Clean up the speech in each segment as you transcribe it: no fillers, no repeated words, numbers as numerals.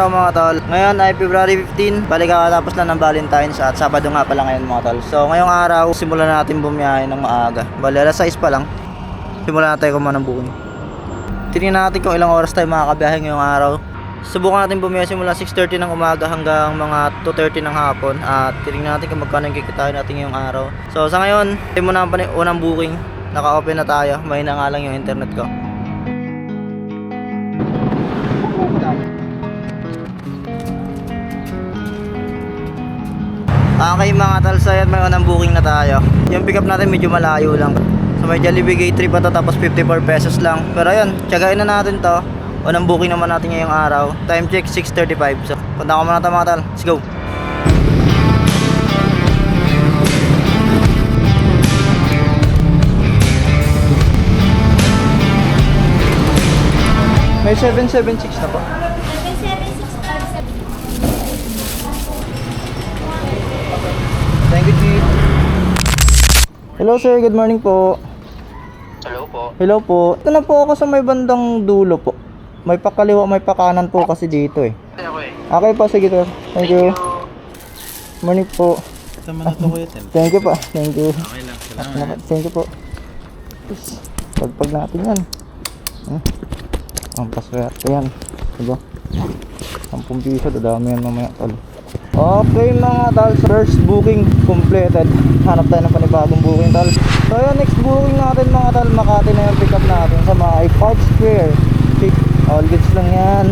araw mga tol. Ngayon ay February 15. Balik kakatapos na ng Valentine's at Sabado nga pala ngayon mga tol. So ngayong araw, simulan natin bumiyahe ng maaga. Bali alas 6 pa lang. Simulan natin kung manang bukin. Tingnan natin kung ilang oras tayo makakabiyahe ngayong araw. Subukan natin bumiyahe simula 6:30 ng umaga hanggang mga 2:30 ng hapon. At tingnan natin kung magkano yung kikitain natin ngayong araw. So sa ngayon, tayo muna pa unang booking. Naka-open na tayo. Mahina nga lang yung internet ko. Okay mga tol, so yan, may unang booking na tayo. Yung pick up natin medyo malayo lang. So may Jollibee Gate 3 pa to, tapos 54 pesos lang. Pero ayun, tiyagain na natin to. Unang booking naman natin ngayong araw. Time check 6:35. So punta ko muna ito mga tol, let's go. May 776 na po. Thank you, Chief. Hello sir, good morning po. Hello po. Hello po. Ito na po ako sa may bandang dulo po. May pakaliwa, may pakanan po kasi dito eh. Okay po, sige sir. Thank you. Morning po. Sama na to kuya, Sen. Thank you po. Thank you. Okay lang, salamat. Thank you po. Pagpag natin yan. Ang paswerte yan. Diba? 10 piso, dadami yan mamaya tol. Okay mga tol, first booking completed. Hanap tayo ng panibagong booking tol. So yun, next booking natin mga tol, Makati na yung pick up natin sa mga Park Square. All goods lang yan.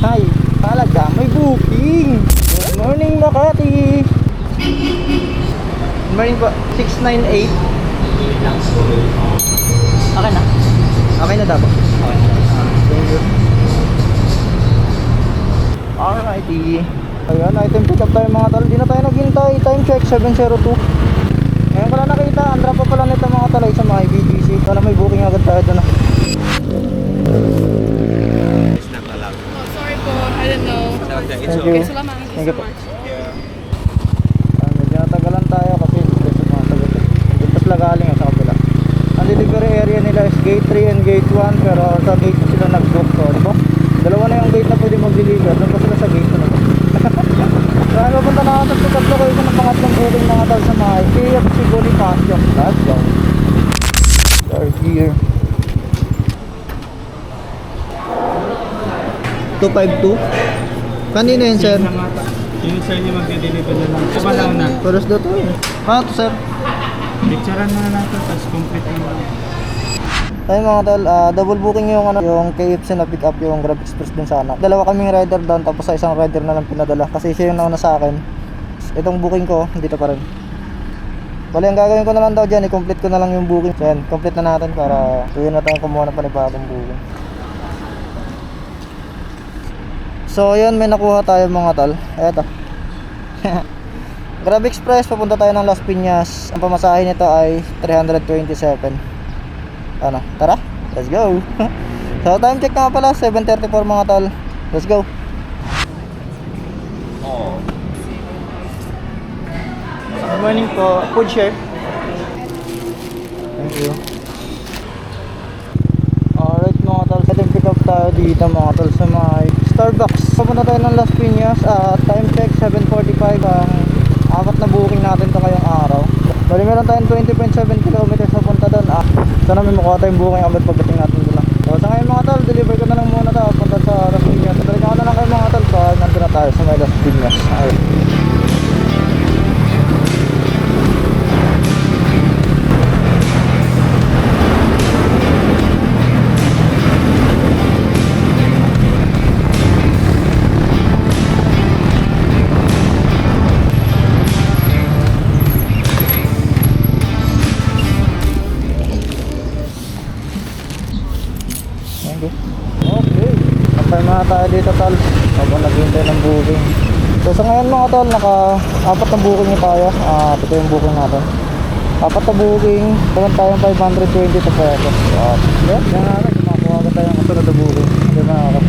Hay, talaga may booking. Good morning Makati. Good morning po, 698. Okay na. Okay na dapat. Okay na. Thank you. Alrighty. Ayan, item pick up tayo mga tol. Di na tayo naghintay. Time check 7:02. Ngayon ko lang nakita. Andra pa pala nito mga talay sa mga BGC. Kala may booking agad tayo doon. It's not allowed. Oh, sorry po. I didn't know. Okay, it's Thank okay. you. Salamat. Thank you po. much. Medyo natagalan tayo kasi sa mga sagot. Dito sila galing sa kabila. Ang delivery area nila is gate 3 and gate 1. Pero sa gate 2 sila nag-book. So, di ba? Dalawa na yung gate na pwede mag-deliver. Doon pa sila sa gate 2 na ba? So, ano punta na natin sa tatlo kayo ng pangatlong booking mga tol sa mga KFC Bonifacio. Let's go. Start here. 252. Kanina yun sir. Yung sir yung magde-deliver na lang. Kumalaw na. Paros daw to eh. To sir. Picturean mo na natin, tapos complete mo na. Ayun mga tol, double booking yung yung KFC na pick up yung Grab Express din sana. Dalawa kaming rider doon, tapos sa isang rider na lang pinadala kasi siya yung nauna sa akin. Itong booking ko, dito pa rin. Bali, ang gagawin ko na lang daw dyan, i-complete ko na lang yung booking. So yan, complete na natin para tuloy na tayong kumuha ng panibagong booking. So yun, may nakuha tayo mga tol. Eto. Grab Express, papunta tayo ng Las Piñas. Ang pamasahe nito ay 327. Ano, tara, let's go. So time check nga pala, 7:34 mga tol. Let's go. Good morning po. Food share. Thank you. Alright mga tol, ating pick up tayo dito mga tol sa may Starbucks. Papunta tayo ng Las Piñas. Time check 7:45. Ang apat na booking natin to ngayong araw. Bali meron tayong 20.7 kilometers na punta doon. Sana may makuha tayong booking agad pagdating natin doon. So sa ngayon mga tol, deliver ko na lang muna to punta sa Las Piñas. Balikan ko na lang kayo mga tol pag nandun na tayo sa may Las Piñas. Alright. Okay, kapay mga tayo dito tol habang naghihintay ng booking. So sa ngayon mga tol, naka-apat na booking na tayo. Ito yung booking natin. Apat na booking, meron tayong 520 to pesos. Yan nga natin, makakuha ka tayong kasunod na booking. Ito na ako.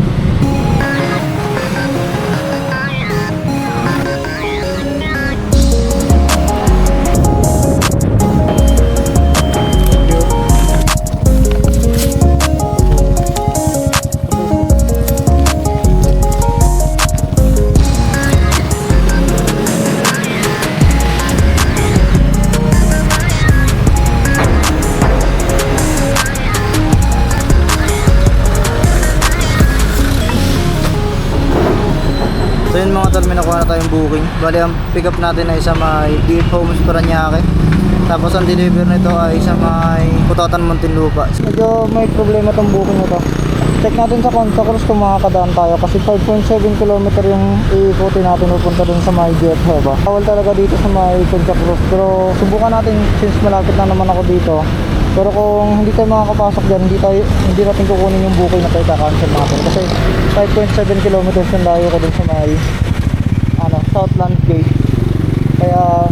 So yun mga tol, may nakuha na tayong booking. Bali ang pick up natin ay sa may DF Homes Paranaque. Tapos ang deliver nito ay sa may Putatan Muntinlupa. Medyo may problema tong booking nito. Check natin sa Conta Cruz kung makakadaan tayo kasi 5.7 km yung iikutin natin pupunta dun sa may Jet Hub. Bawal talaga dito sa may Conta Cruz, pero subukan natin since malapit na naman ako dito. Pero kung hindi tayo makakapasok dyan, hindi natin kukunin yung booking na tayo kakancel natin kasi 5.7 km yung layo ko dun sa may Southland Gate. Kaya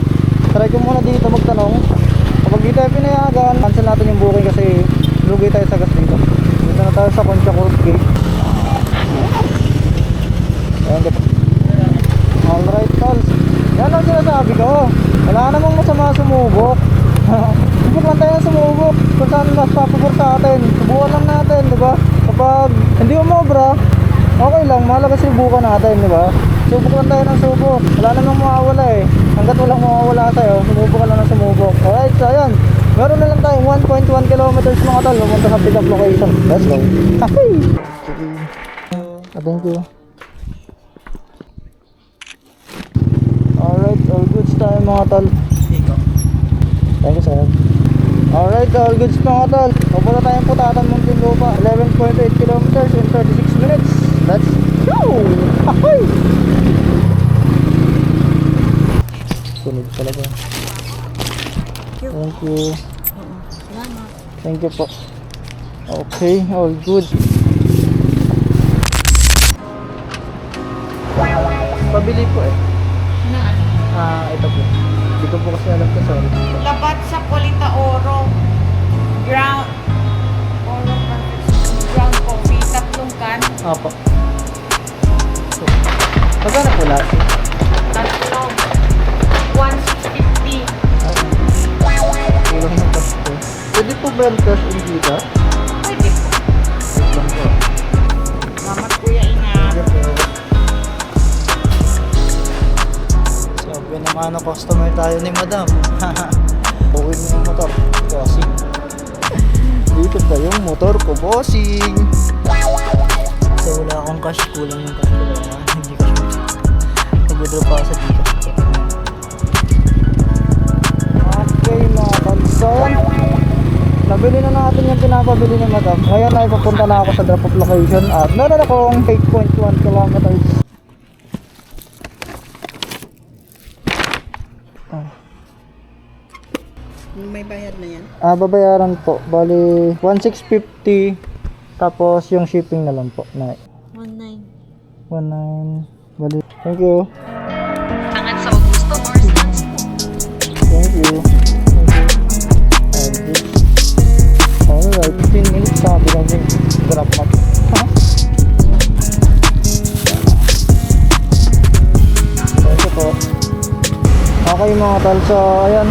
try ko muna dito magtanong. Kapag di tayo pinayagan, cancel natin yung booking kasi lugi tayo sa gas dito. Dito na tayo sa Concha Cruz Gate. Ayan dito. Alright tolls. Yan ang sinasabi ko. Wala namang masama sumubok. Subok lang tayo sumubok. Kung saan mas papabor sa atin. Subukan lang natin, diba? Kapag hindi umobra, okay lang, mahalaga subukan natin, diba? Subok lang tayo ng subok. Wala namang mawawala eh. Hanggat walang mawawala sa'yo, sumubok ka lang ng sumubok. Alright, so ayan. Meron na lang tayong 1.1 kilometers mga tol. Pumunta sa pick up location. Let's go. Hey! Thank you. Alright, all goods tayo mga tol. Thank you sir. Alright, all goods mga tol. Pupunta tayong Putatan Muntinlupa. 11.8 kilometers in 36 minutes. Let's go! Hey! Sunod talaga. Thank you. Thank you po. Okay, all good. Pabili po eh. Na ano? Ito po. Hindi ko po kasi alam ko, sorry. Labat sa Polita Oro. Ground. Oro ground coffee. 3 can. Apo. Magkano po lahat? 1,650. Kulang ng cash po. Pwede po ba yung cash in dito? Pwede po. Wait lang po. Salamat kuya ina. Sabi naman customer tayo ni madam. Uwin mo yung motor. Bossing. Dito pa yung motor ko, bossing. So wala akong cash. Kulang yung cash ko. Hindi cash mo. Nag-withdraw pa ako sa dito. Okay mga kansan. Nabili na natin yung pinapabili ni madam. Ngayon ay papunta na ako sa drop off location at meron akong 8.1 kilometers. May bayad na yan? Babayaran po. Bali 1,650. Tapos yung shipping na lang po. 1,900. 19. Bali. Thank you. Tangan sa Augusto or Thank you. Alright, 15 minutes sabi lang yung drop mat. Thank you po. Okay mga tol, so ayan,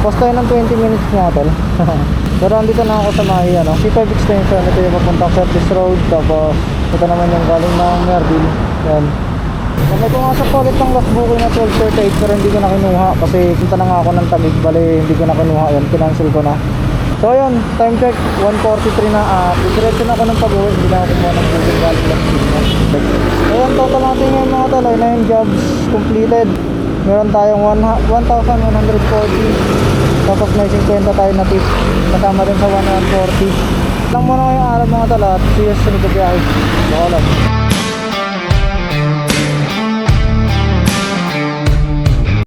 post tayo ng 20 minutes mga tol. Pero andito na ako sa may C5 extension, ito yung papuntang Curtis Road, tapos ito naman yung galing ng Merville. Yan. Kamay ko nga sa ulit ng last booking na 12:38 pero hindi ko na kinuha kasi punta na nga ako ng Taguig, bali hindi ko na kinuha yan, kinancel ko na. So ayun, time check, 1:43 na, diretso na ako ng pag-uwi, hindi na ako kumuha ng booking galing last booking. Ayan, total natin ngayon mga tol, 9 jobs completed. Meron tayong 1,140. Tapos may 50 tayo na tip. Kasama rin sa 140. Lang muna ngayong araw mga tol at see you sa sunod na biyahe. Baka lang.